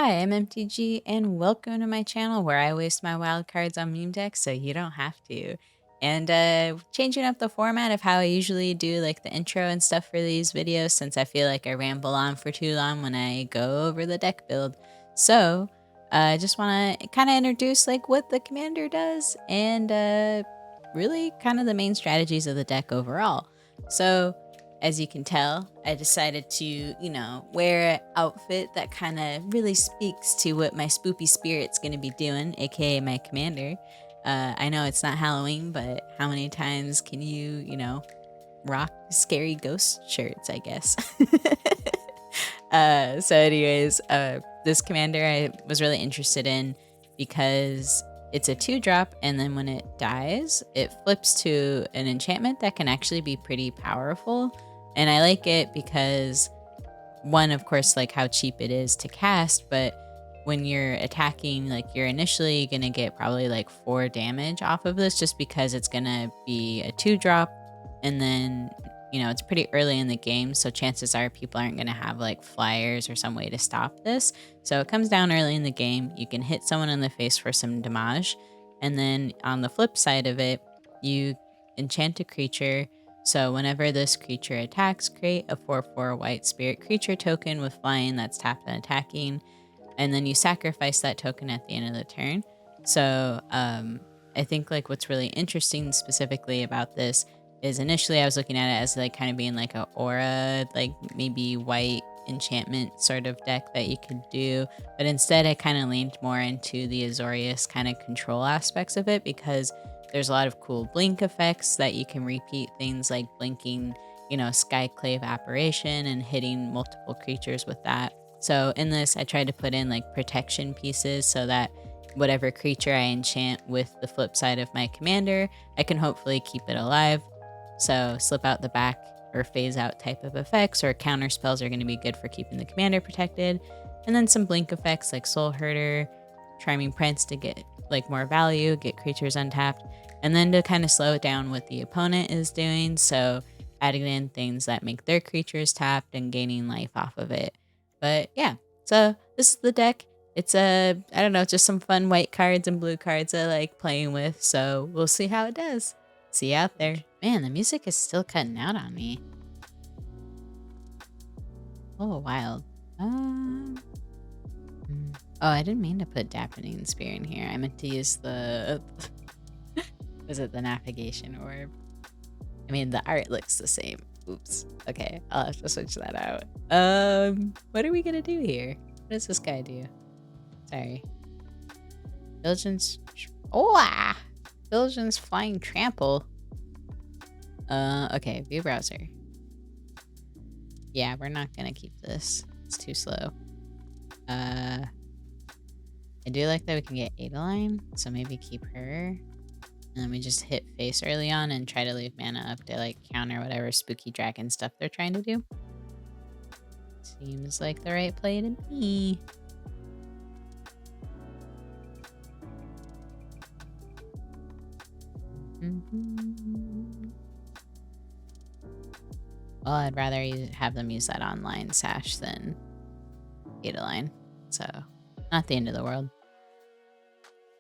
Hi, I'm MTG, and welcome to my channel where I waste my wild cards on meme decks so you don't have to. And changing up the format of how I usually do like the intro and stuff for these videos, since I feel like I ramble on for too long when I go over the deck build. So I just want to kind of introduce like what the commander does and really kind of the main strategies of the deck overall. So as you can tell, I decided to, wear an outfit that kind of really speaks to what my spoopy spirit's going to be doing, aka my commander. I know it's not Halloween, but how many times can you, rock scary ghost shirts, I guess? So anyways, this commander I was really interested in because it's a 2-drop, and then when it dies, it flips to an enchantment that can actually be pretty powerful. And I like it because, one, of course, like how cheap it is to cast, but when you're attacking, like you're initially going to get probably like 4 damage off of this just because it's going to be a 2-drop. And then, it's pretty early in the game, so chances are people aren't going to have like flyers or some way to stop this. So it comes down early in the game. You can hit someone in the face for some damage. And then on the flip side of it, you enchant a creature. So whenever this creature attacks, create a 4/4 white spirit creature token with flying that's tapped and attacking. And then you sacrifice that token at the end of the turn. So I think like what's really interesting specifically about this is initially I was looking at it as like kind of being like a aura, like maybe white enchantment sort of deck that you could do. But instead I kind of leaned more into the Azorius kind of control aspects of it, because there's a lot of cool blink effects that you can repeat, things like blinking, Skyclave apparition and hitting multiple creatures with that. So in this, I tried to put in like protection pieces so that whatever creature I enchant with the flip side of my commander, I can hopefully keep it alive. So slip out the back or phase out type of effects or counter spells are going to be good for keeping the commander protected. And then some blink effects like Soul Herder, Charming Prince to get like more value, get creatures untapped, and then to kind of slow it down what the opponent is doing. So adding in things that make their creatures tapped and gaining life off of it. But yeah, so this is the deck. It's I don't know, just some fun white cards and blue cards I like playing with. So we'll see how it does. See you out there. Man, the music is still cutting out on me. Oh, wild. Oh, I didn't mean to put Dampening Spear in here. I meant to use the... Was it the navigation orb? I mean, the art looks the same. Oops. Okay, I'll have to switch that out. What are we gonna do here? What does this guy do? Sorry. Diligence... Oh! Diligence Flying Trample. Okay, view browser. Yeah, we're not gonna keep this. It's too slow. I do like that we can get Adeline, so maybe keep her. And then we just hit face early on and try to leave mana up to like counter whatever spooky dragon stuff they're trying to do. Seems like the right play to me. Well, I'd rather have them use that online sash than Adeline, so not the end of the world.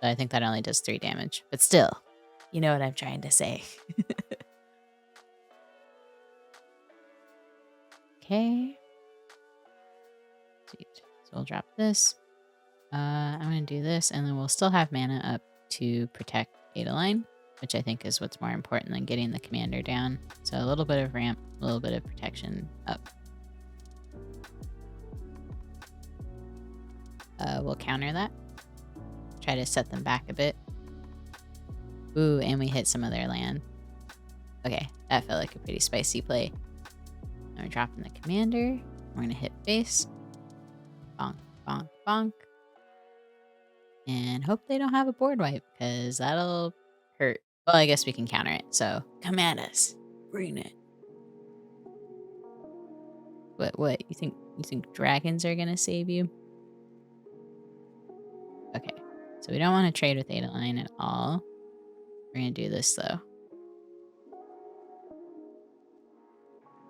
But I think that only does 3 damage, but still, you know what I'm trying to say. Okay. Sweet. So we'll drop this. I'm going to do this, and then we'll still have mana up to protect Adeline, which I think is what's more important than getting the commander down. So a little bit of ramp, a little bit of protection up. We'll counter that. Try to set them back a bit. Ooh, and we hit some of their land. Okay, that felt like a pretty spicy play. Now we're dropping the commander. We're gonna hit face. Bonk, bonk, bonk. And hope they don't have a board wipe, because that'll hurt. Well, I guess we can counter it, so come at us. Bring it. What? You think dragons are gonna save you? Okay. So we don't want to trade with Adeline at all. We're going to do this, though.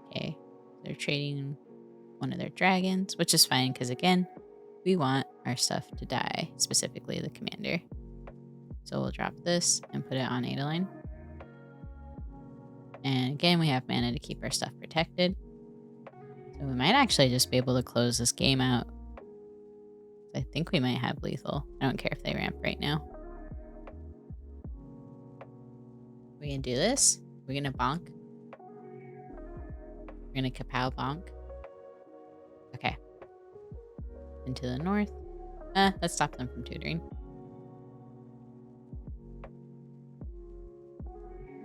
Okay. They're trading one of their dragons, which is fine, because, again, we want our stuff to die, specifically the commander. So we'll drop this and put it on Adeline. And again, we have mana to keep our stuff protected. So we might actually just be able to close this game out. I think we might have lethal. I don't care if they ramp right now. We're gonna do this. We're gonna bonk. We're gonna kapow bonk. Okay. Into the north. Let's stop them from tutoring.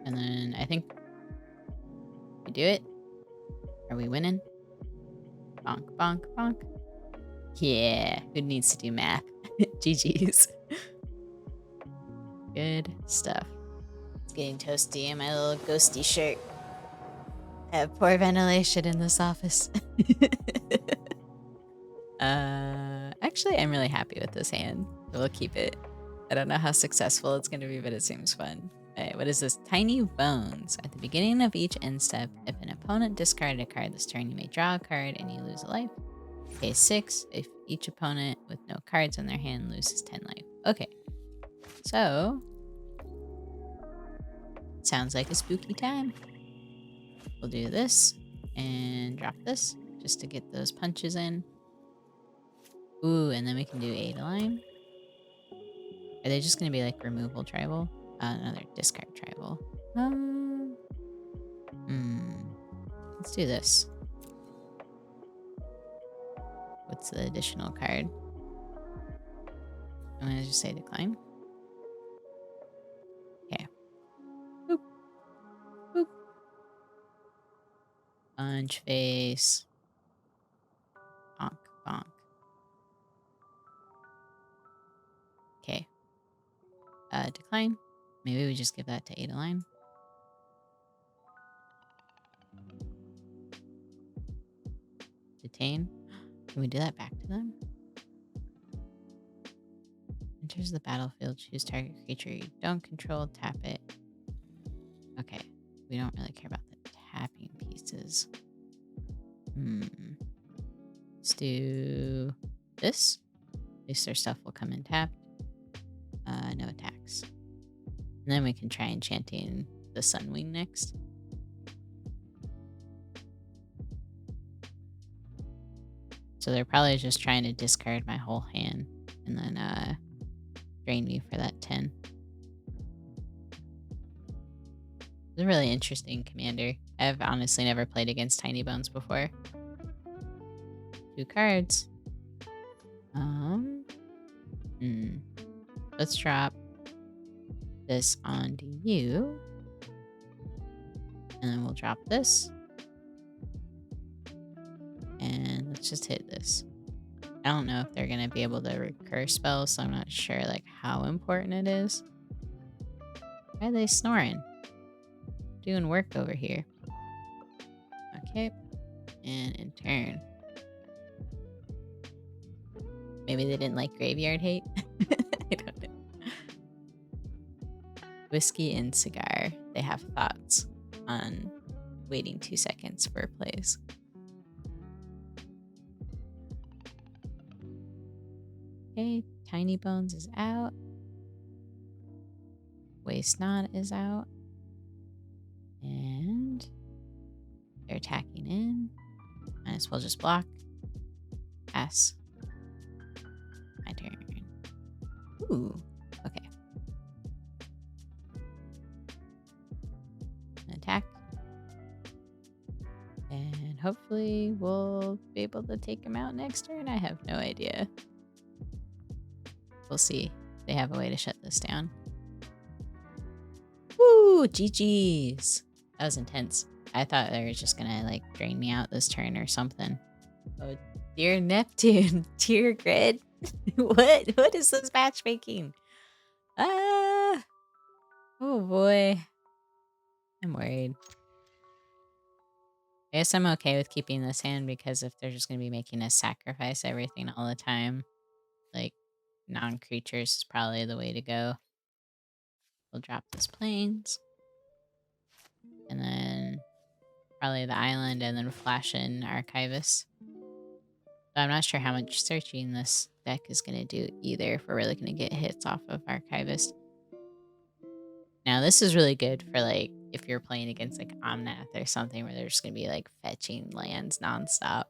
And then I think we do it. Are we winning? Bonk, bonk, bonk. Yeah, who needs to do math? GG's. Good stuff. It's getting toasty in my little ghosty shirt. I have poor ventilation in this office. Actually, I'm really happy with this hand. So we'll keep it. I don't know how successful it's going to be, but it seems fun. Alright, what is this? Tiny Bones. At the beginning of each end step, if an opponent discarded a card this turn, you may draw a card and you lose a life. Phase 6, if each opponent with no cards in their hand loses 10 life. Okay. So, sounds like a spooky time. We'll do this and drop this just to get those punches in. Ooh, and then we can do Adeline. Are they just going to be like removal tribal? Another discard tribal. Let's do this. What's the additional card? I'm going to just say decline. Okay. Boop. Boop. Punch face. Bonk, bonk. Okay. Decline. Maybe we just give that to Adeline. Detain. Can we do that back to them? Enters the battlefield. Choose target creature you don't control. Tap it. Okay. We don't really care about the tapping pieces. Let's do this. At least their stuff will come in tapped. No attacks. And then we can try enchanting the Sunwing next. So they're probably just trying to discard my whole hand and then drain me for that 10. It's a really interesting commander. I've honestly never played against Tiny Bones before. 2 cards. Let's drop this onto you. And then we'll drop this. And let's just hit this. I don't know if they're going to be able to recur spells, so I'm not sure like how important it is. Why are they snoring? Doing work over here. Okay. And in turn. Maybe they didn't like graveyard hate? I don't know. Whiskey and cigar. They have thoughts on waiting 2 seconds for plays. Okay, Tiny Bones is out. Waste Not is out. And they're attacking in. Might as well just block. Pass. My turn. Ooh, okay. Attack. And hopefully we'll be able to take him out next turn. I have no idea. We'll see. They have a way to shut this down. Woo! GG's. That was intense. I thought they were just gonna like drain me out this turn or something. Oh, dear Neptune. Tergrid. What is this matchmaking? Oh boy. I'm worried. I guess I'm okay with keeping this hand because if they're just gonna be making us sacrifice everything all the time, like non-creatures is probably the way to go. We'll drop this plains. And then probably the island and then flash in Archivist. So I'm not sure how much searching this deck is going to do either if we're really going to get hits off of Archivist. Now, this is really good for, like, if you're playing against, like, Omnath or something where they're just going to be, like, fetching lands nonstop.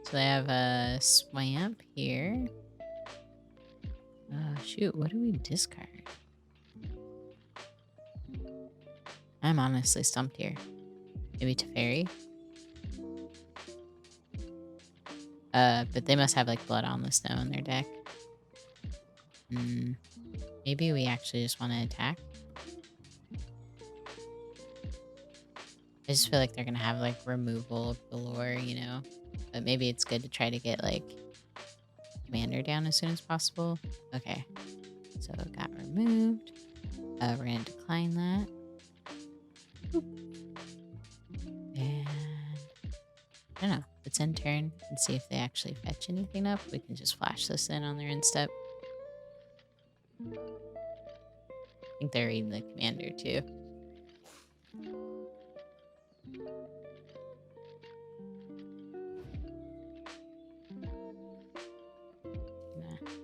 So they have a Swamp here. Shoot, what do we discard? I'm honestly stumped here. Maybe Teferi? But they must have, like, Blood on the Snow in their deck. Maybe we actually just want to attack. I just feel like they're going to have, like, removal galore, you know? But maybe it's good to try to get, like, Commander down as soon as possible. Okay. So it got removed. We're going to decline that. Boop. And I don't know. Let's end turn and see if they actually fetch anything up. We can just flash this in on their end step. I think they're reading the commander too.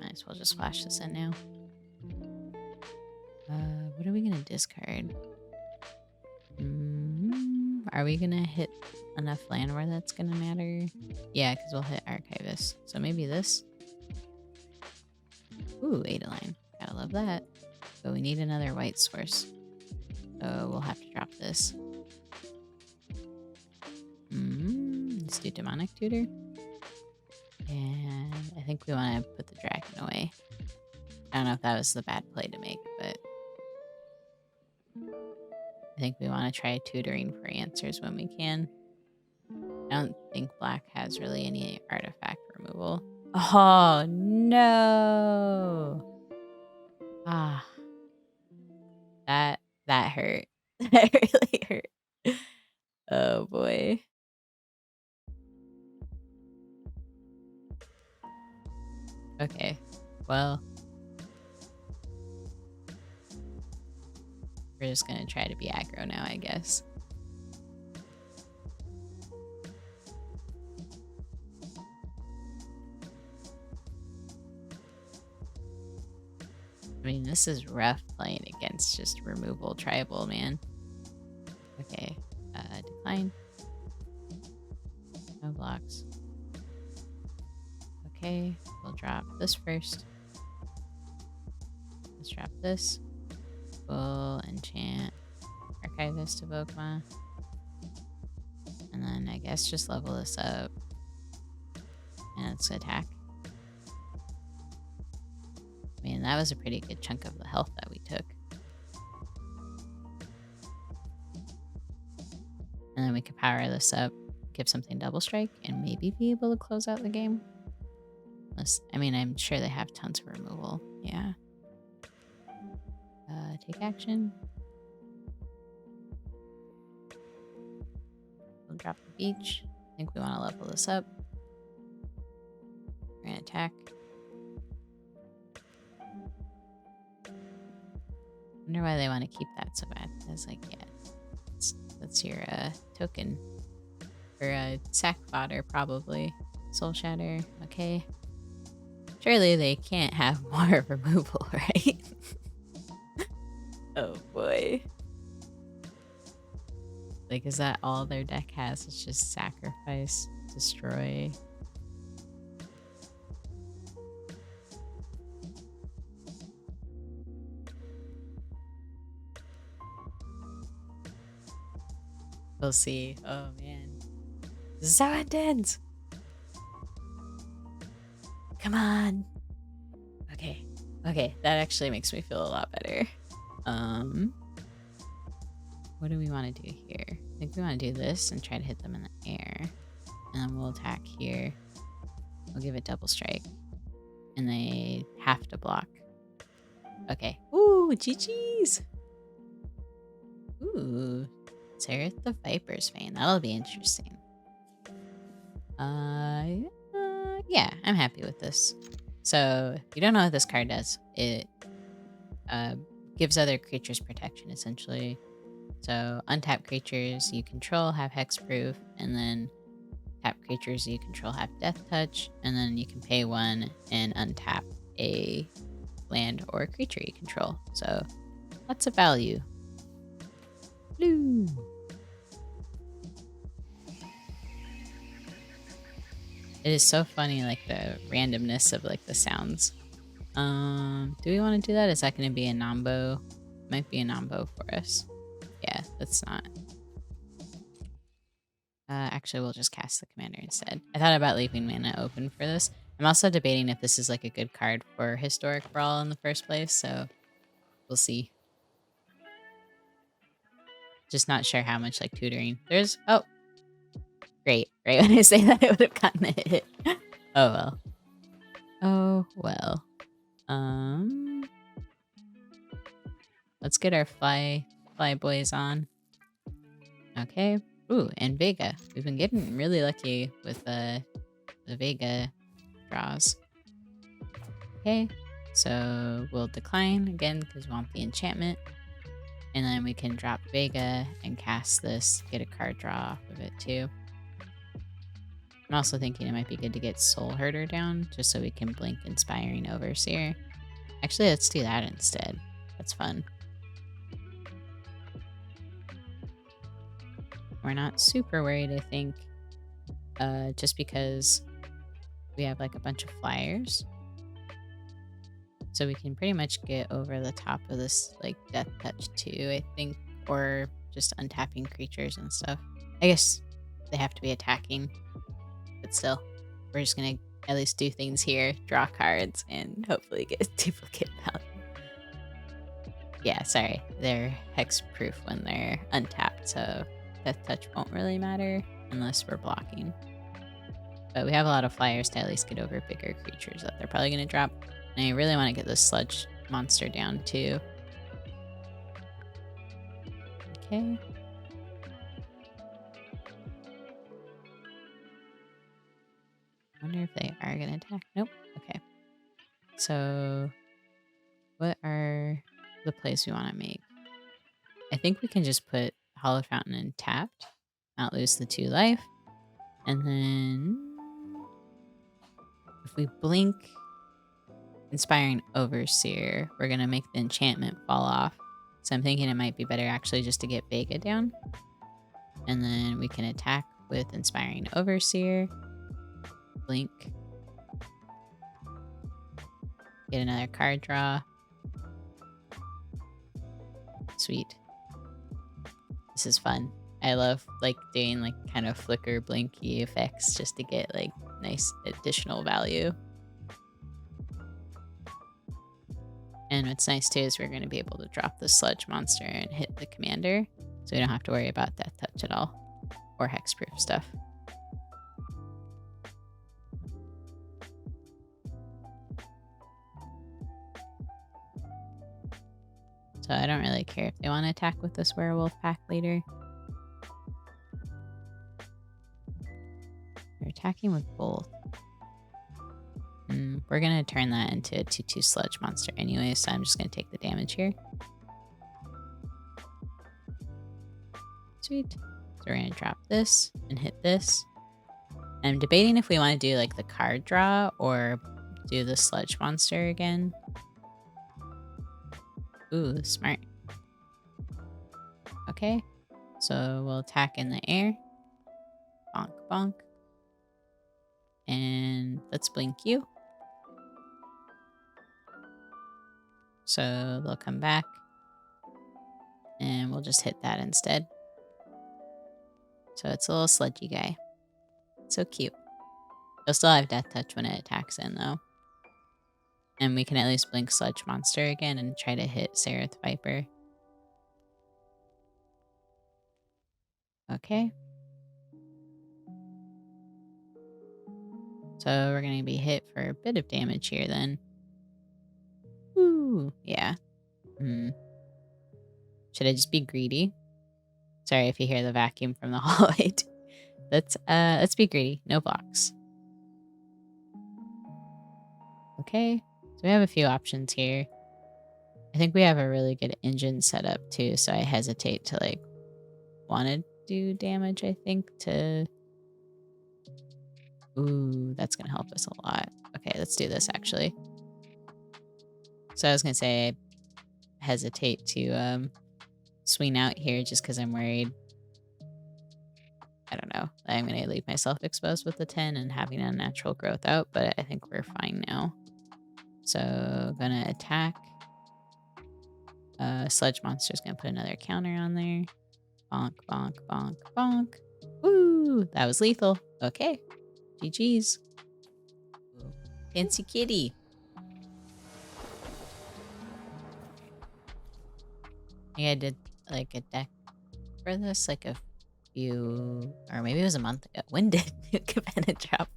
Might as well just flash this in now. What are we gonna discard? Are we gonna hit enough land where that's gonna matter? Yeah, because we'll hit Archivist. So maybe this. Ooh, Adeline. Gotta love that. But we need another white source. So we'll have to drop this. Let's do Demonic Tutor. And I think we want to put the dragon away. I don't know if that was the bad play to make, but I think we want to try tutoring for answers when we can. I don't think black has really any artifact removal. Oh, no. Ah. That hurt. That really hurt. Oh, boy. Okay. Well, we're just going to try to be aggro now, I guess. I mean, this is rough playing against just removal tribal, man. Okay. Decline. No blocks. Okay. We'll drop this first. Let's drop this. We'll enchant Archivist of Oakma. And then I guess just level this up. And let's attack. I mean, that was a pretty good chunk of the health that we took. And then we could power this up, give something double strike, and maybe be able to close out the game. I mean, I'm sure they have tons of removal. Yeah. Take action. We'll drop the beach. I think we want to level this up. We're going to attack. Wonder why they want to keep that so bad. I was like, yeah, that's your token. Or sack fodder, probably. Soul Shatter. Okay. Surely they can't have more removal, right? Oh boy. Like, is that all their deck has? It's just sacrifice, destroy. We'll see. Oh man. This is how it ends. Come on. Okay. Okay, that actually makes me feel a lot better. What do we want to do here? I think we want to do this and try to hit them in the air. And then we'll attack here. We'll give it double strike. And they have to block. Okay. Ooh, GG's. Ooh. Saryth the Viper's Fang. That'll be interesting. Yeah, I'm happy with this. So, if you don't know what this card does, it gives other creatures protection, essentially. So, untapped creatures you control have hexproof, and then tap creatures you control have death touch, and then you can pay 1 and untap a land or creature you control. So lots of value. Blue. It is so funny, like the randomness of like the sounds. Do we want to do that? Is that going to be a nombo? Might be a nombo for us. Yeah, that's not. Actually, we'll just cast the commander instead. I thought about leaving mana open for this. I'm also debating if this is like a good card for Historic Brawl in the first place, so we'll see. Just not sure how much like tutoring. There's, oh, great. Right when I say that, I would have gotten a hit. Oh well. Oh well. Let's get our fly boys on. Okay. Ooh, and Vega. We've been getting really lucky with the Vega draws. Okay, so we'll decline again because we want the enchantment. And then we can drop Vega and cast this, get a card draw off of it too. I'm also thinking it might be good to get Soul Herder down just so we can blink Inspiring Overseer. Actually, let's do that instead. That's fun. We're not super worried, I think, just because we have like a bunch of flyers. So we can pretty much get over the top of this like Death Touch too, I think, or just untapping creatures and stuff. I guess they have to be attacking, but still, we're just gonna at least do things here, draw cards, and hopefully get duplicate value. Yeah, sorry, they're hexproof when they're untapped, so Death Touch won't really matter unless we're blocking. But we have a lot of flyers to at least get over bigger creatures that they're probably going to drop. And I really want to get this sludge monster down too. Okay. I wonder if they are going to attack. Nope. Okay. So what are the plays we want to make? I think we can just put Hollow Fountain in tapped, not lose the 2 life. And then if we blink Inspiring Overseer, we're going to make the enchantment fall off. So I'm thinking it might be better actually just to get Vega down. And then we can attack with Inspiring Overseer. Blink. Get another card draw. Sweet. This is fun. I love like doing like kind of flicker blinky effects just to get like nice additional value. And what's nice too is we're going to be able to drop the sludge monster and hit the commander, so we don't have to worry about Death Touch at all, or hexproof stuff. So I don't really care if they want to attack with this werewolf pack later. They're attacking with both. We're going to turn that into a 2/2 sludge monster anyway, so I'm just going to take the damage here. Sweet. So we're going to drop this and hit this. I'm debating if we want to do like the card draw or do the sludge monster again. Ooh, smart. Okay, so we'll attack in the air. Bonk, bonk. And let's blink you. So they'll come back. And we'll just hit that instead. So it's a little sludgy guy. So cute. They'll still have Death Touch when it attacks in though. And we can at least blink Sludge Monster again and try to hit Saryth Viper. Okay. So we're going to be hit for a bit of damage here then. Ooh, yeah. Should I just be greedy? Sorry if you hear the vacuum from the hallway. Let's be greedy. No blocks. Okay. So we have a few options here. I think we have a really good engine set up too, so I hesitate to like want to do damage, I think, to Ooh, that's going to help us a lot. Okay, let's do this actually. So I was going to say I hesitate to swing out here just because I'm worried. I don't know. I'm going to leave myself exposed with the 10 and having unnatural growth out, but I think we're fine now. So going to attack. Sludge Monster's going to put another counter on there. Bonk, bonk, bonk, bonk. Woo! That was lethal. Okay. GG's. Fancy kitty. I think I did like a deck for this like a few, or maybe it was a month ago. When did Cabana drop?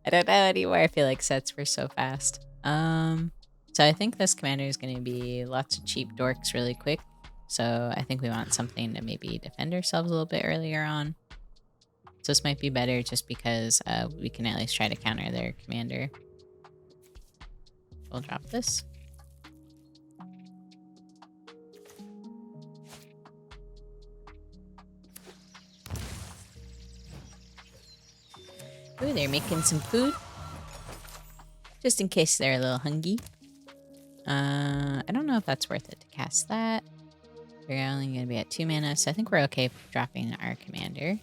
I don't know anymore. I feel like sets were so fast. So I think this commander is going to be lots of cheap dorks really quick. So I think we want something to maybe defend ourselves a little bit earlier on. So this might be better just because we can at least try to counter their commander. We'll drop this. Ooh, they're making some food. Just in case they're a little hungry. I don't know if that's worth it to cast that. We're only going to be at 2 mana, so I think we're okay dropping our commander.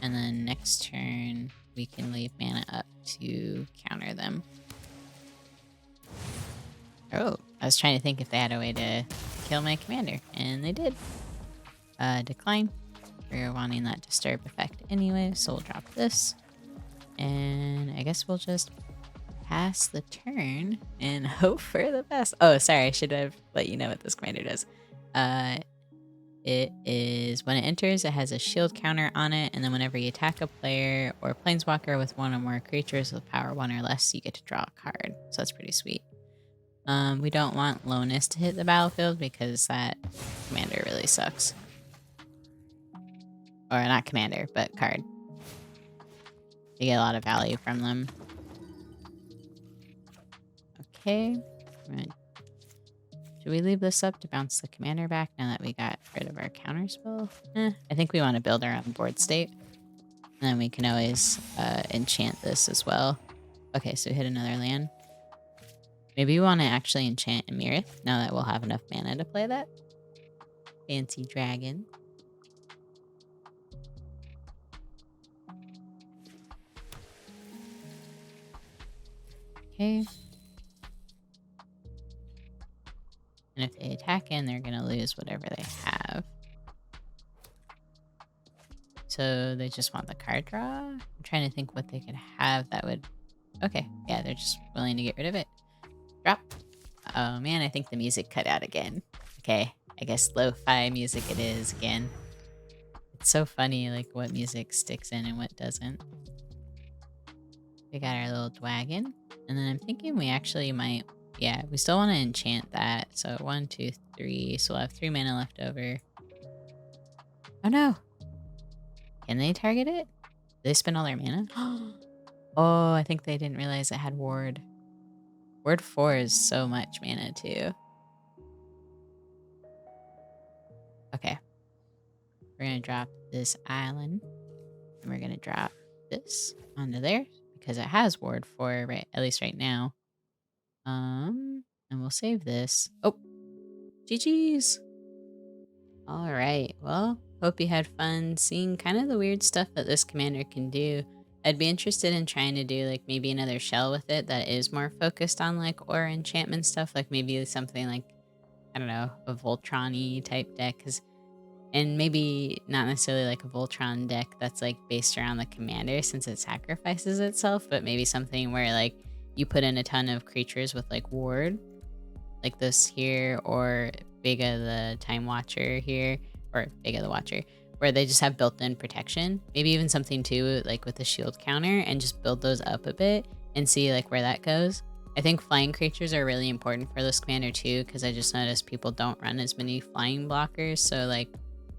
And then next turn, we can leave mana up to counter them. Oh, I was trying to think if they had a way to kill my commander, and they did. Decline. We're wanting that disturb effect anyway, so we'll drop this. And I guess we'll just pass the turn and hope for the best. Oh, sorry, I should have let you know what this commander does. It is when it enters, it has a shield counter on it, and then whenever you attack a player or planeswalker with one or more creatures with power 1 or less, you get to draw a card. So that's pretty sweet. We don't want Lowness to hit the battlefield because that commander really sucks. Or not commander, but card. You get a lot of value from them. Okay. Should we leave this up to bounce the commander back now that we got rid of our counter spell? I think we want to build our own board state. And then we can always enchant this as well. Okay, so hit another land. Maybe we want to actually enchant Mirith now that we'll have enough mana to play that. Fancy dragon. Okay. And if they attack in, they're going to lose whatever they have. So they just want the card draw? I'm trying to think what they could have that would... Okay, yeah, they're just willing to get rid of it. Drop. Oh man, I think the music cut out again. Okay, I guess lo-fi music it is again. It's so funny, like, what music sticks in and what doesn't. We got our little dwagon. And then I'm thinking we actually might... Yeah, we still want to enchant that. So 1, 2, 3. So we'll have 3 mana left over. Oh no! Can they target it? Did they spend all their mana? Oh, I think they didn't realize it had ward. Ward 4 is so much mana too. Okay. We're going to drop this island. And we're going to drop this onto there. Because it has ward 4, right? At least right now. And we'll save this. Oh! GG's! Alright, well, hope you had fun seeing kind of the weird stuff that this commander can do. I'd be interested in trying to do like maybe another shell with it that is more focused on like aura enchantment stuff, like maybe something like, I don't know, a Voltron-y type deck, and maybe not necessarily like a Voltron deck that's like based around the commander since it sacrifices itself, but maybe something where like you put in a ton of creatures with like ward, like this here, or Vega the Time Watcher here, or Vega the Watcher, where they just have built-in protection. Maybe even something too, like with a shield counter, and just build those up a bit and see like where that goes. I think flying creatures are really important for this commander too, because I just noticed people don't run as many flying blockers, so like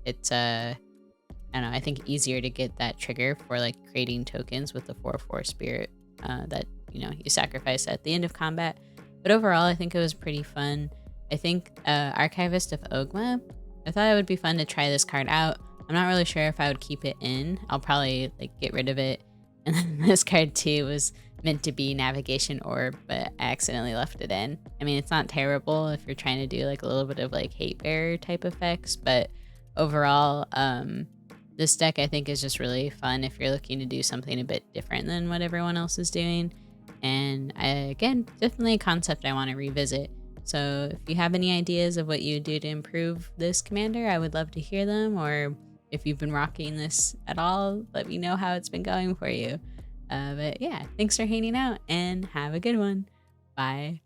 it's I don't know, I think easier to get that trigger for like creating tokens with the 4/4 spirit that, you know, you sacrifice at the end of combat. But overall, I think it was pretty fun. I think Archivist of Ogma, I thought it would be fun to try this card out. I'm not really sure if I would keep it in. I'll probably like get rid of it. And then this card too was meant to be Navigation Orb, but I accidentally left it in. I mean, it's not terrible if you're trying to do like a little bit of like Hate Bearer type effects, but overall, this deck I think is just really fun if you're looking to do something a bit different than what everyone else is doing. And again, definitely a concept I want to revisit. So if you have any ideas of what you would do to improve this commander, I would love to hear them. Or if you've been rocking this at all, let me know how it's been going for you. But yeah, thanks for hanging out and have a good one. Bye.